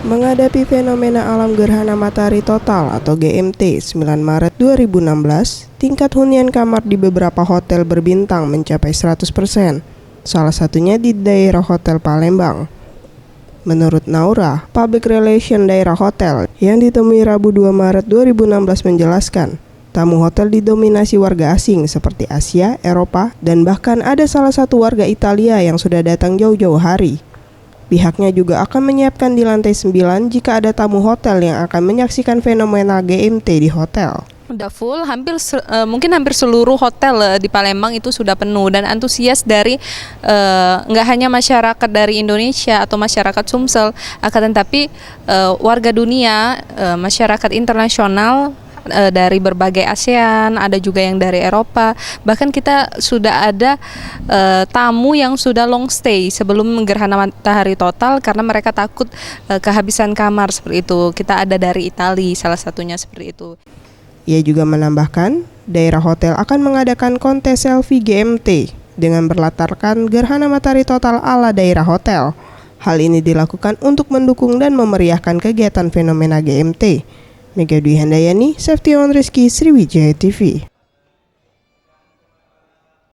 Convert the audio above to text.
Menghadapi fenomena alam gerhana matahari total atau GMT 9 Maret 2016, tingkat hunian kamar di beberapa hotel berbintang mencapai 100%, salah satunya di daerah Hotel Palembang. Menurut Naura, Public Relation daerah hotel yang ditemui Rabu 2 Maret 2016 menjelaskan, tamu hotel didominasi warga asing seperti Asia, Eropa, dan bahkan ada salah satu warga Italia yang sudah datang jauh-jauh hari. Pihaknya juga akan menyiapkan di lantai 9 jika ada tamu hotel yang akan menyaksikan fenomena GMT di hotel. Udah full, mungkin hampir seluruh hotel di Palembang itu sudah penuh dan antusias dari nggak hanya masyarakat dari Indonesia atau masyarakat Sumsel, akan tetapi warga dunia, masyarakat internasional dari berbagai ASEAN, ada juga yang dari Eropa. Bahkan kita sudah ada tamu yang sudah long stay sebelum gerhana matahari total karena mereka takut kehabisan kamar seperti itu. Kita ada dari Italia salah satunya seperti itu. Ia juga menambahkan, daerah hotel akan mengadakan kontes selfie GMT dengan berlatarkan gerhana matahari total ala daerah hotel. Hal ini dilakukan untuk mendukung dan memeriahkan kegiatan fenomena GMT. Mega Dwi Handayani, Seption Rizky, Sriwijaya TV.